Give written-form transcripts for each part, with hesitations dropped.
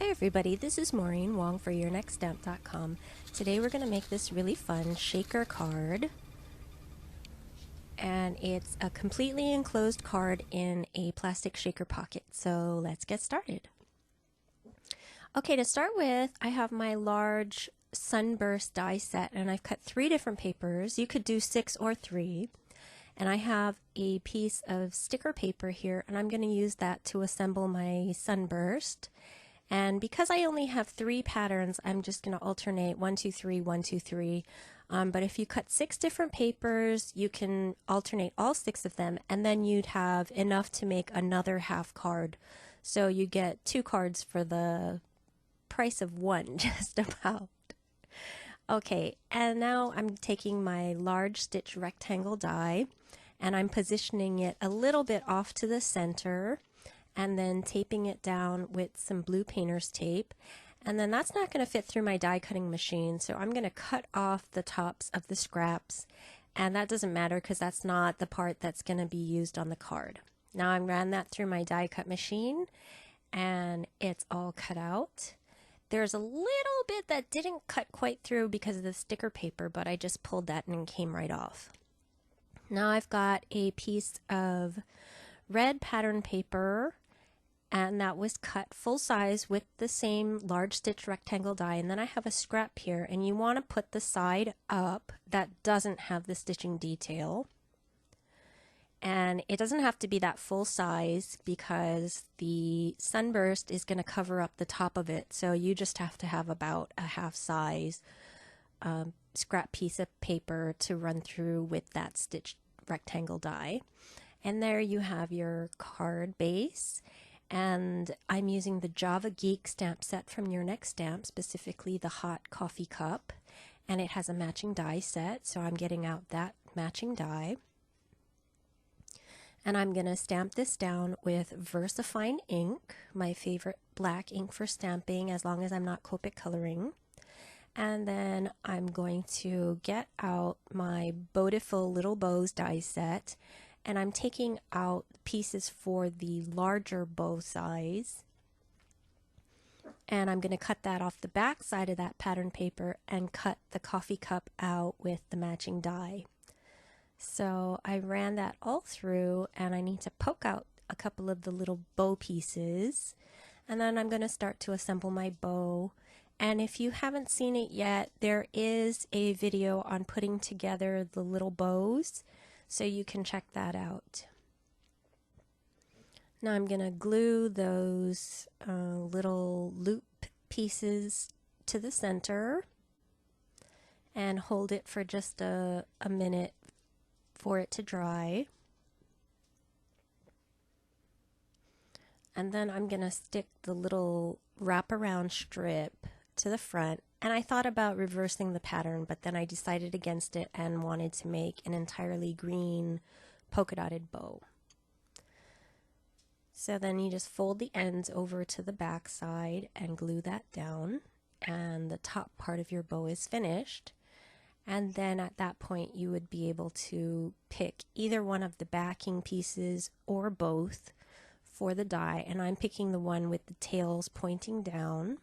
Hi everybody, this is Maureen Wong for YourNextStamp.com. Today we're going to make this really fun shaker card, and it's a completely enclosed card in a plastic shaker pocket. So let's get started. Okay, to start with, I have my large Sunburst die set, and I've cut 3 different papers. You could do 6 or 3. And I have a piece of sticker paper here, and I'm going to use that to assemble my Sunburst. And because I only have 3 patterns, I'm just going to alternate 1, 2, 3, 1, 2, 3. But if you cut 6 different papers, you can alternate all 6 of them, and then you'd have enough to make another half card. So you get 2 cards for the price of 1, just about. Okay, and now I'm taking my large stitch rectangle die, and I'm positioning it a little bit off to the center, and then taping it down with some blue painter's tape. And then that's not going to fit through my die cutting machine, so I'm going to cut off the tops of the scraps, and that doesn't matter because that's not the part that's going to be used on the card. Now I ran that through my die cut machine, and it's all cut out. There's a little bit that didn't cut quite through because of the sticker paper, but I just pulled that and it came right off. Now I've got a piece of red pattern paper, and that was cut full size with the same large stitch rectangle die, and then I have a scrap here, and you want to put the side up that doesn't have the stitching detail. And it doesn't have to be that full size because the Sunburst is going to cover up the top of it, so you just have to have about a half size scrap piece of paper to run through with that stitched rectangle die. And there you have your card base. And I'm using the Java Geek stamp set from Your Next Stamp, specifically the hot coffee cup, and it has a matching die set, so I'm getting out that matching die. And I'm going to stamp this down with VersaFine ink, my favorite black ink for stamping, as long as I'm not Copic coloring. And then I'm going to get out my Beautiful Little Bows die set, and I'm taking out pieces for the larger bow size, and I'm going to cut that off the back side of that pattern paper and cut the coffee cup out with the matching die. So I ran that all through, and I need to poke out a couple of the little bow pieces, and then I'm going to start to assemble my bow. And if you haven't seen it yet, there is a video on putting together the little bows, so you can check that out. Now I'm going to glue those little loop pieces to the center and hold it for just a minute for it to dry. And then I'm going to stick the little wraparound strip to the front. And I thought about reversing the pattern, but then I decided against it and wanted to make an entirely green polka dotted bow. So then you just fold the ends over to the back side and glue that down, and the top part of your bow is finished. And then at that point you would be able to pick either one of the backing pieces or both for the die, and I'm picking the one with the tails pointing down,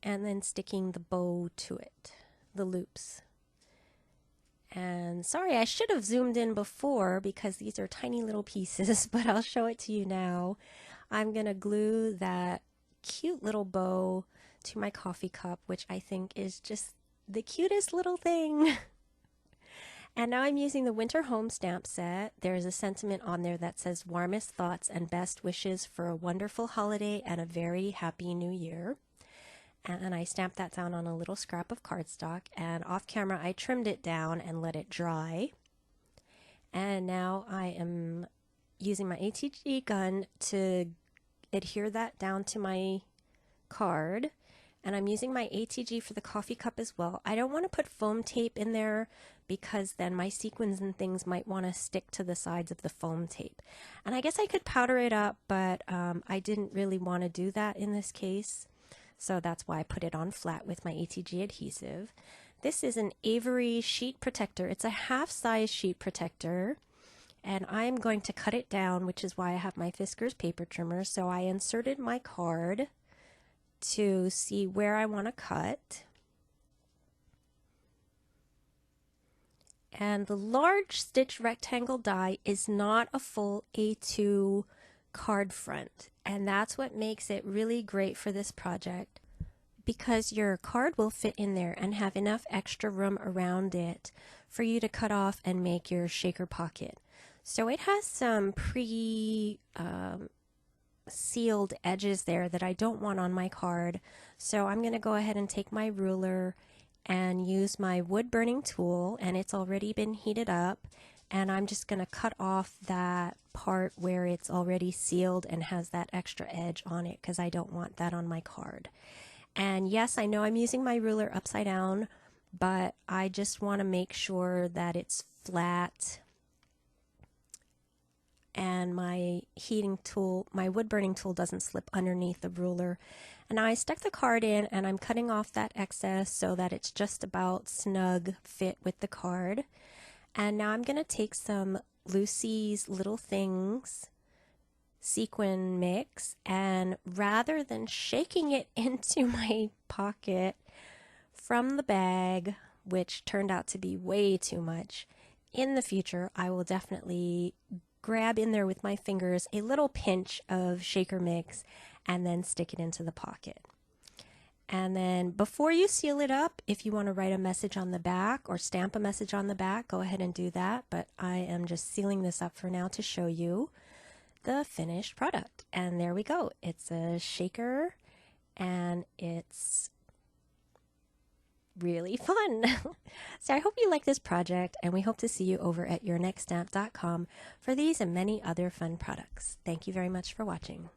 and then sticking the bow to it, the loops. And sorry, I should have zoomed in before because these are tiny little pieces, but I'll show it to you now. I'm going to glue that cute little bow to my coffee cup, which I think is just the cutest little thing. And now I'm using the Winter Home stamp set. There's a sentiment on there that says warmest thoughts and best wishes for a wonderful holiday and a very happy new year. And I stamped that down on a little scrap of cardstock, and off camera I trimmed it down and let it dry. And now I am using my ATG gun to adhere that down to my card, and I'm using my ATG for the coffee cup as well. I don't want to put foam tape in there because then my sequins and things might want to stick to the sides of the foam tape. And I guess I could powder it up, but I didn't really want to do that in this case. So that's why I put it on flat with my ATG adhesive. This is an Avery sheet protector. It's a half-size sheet protector, and I'm going to cut it down, which is why I have my Fiskars paper trimmer. So I inserted my card to see where I want to cut. And the large stitch rectangle die is not a full A2 card front, and that's what makes it really great for this project, because your card will fit in there and have enough extra room around it for you to cut off and make your shaker pocket. So it has some sealed edges there that I don't want on my card. So I'm going to go ahead and take my ruler and use my wood burning tool, and it's already been heated up, and I'm just going to cut off that part where it's already sealed and has that extra edge on it, because I don't want that on my card. And yes, I know I'm using my ruler upside down, but I just want to make sure that it's flat and my heating tool, my wood burning tool, doesn't slip underneath the ruler. And I stuck the card in, and I'm cutting off that excess so that it's just about snug fit with the card. And now I'm going to take some Lucy's Little Things sequin mix, and rather than shaking it into my pocket from the bag, which turned out to be way too much, in the future I will definitely grab in there with my fingers a little pinch of shaker mix and then stick it into the pocket. And then before you seal it up, if you want to write a message on the back or stamp a message on the back, go ahead and do that, but I am just sealing this up for now to show you the finished product. And there we go. It's a shaker, and it's really fun. So I hope you like this project, and we hope to see you over at yournextstamp.com for these and many other fun products. Thank you very much for watching.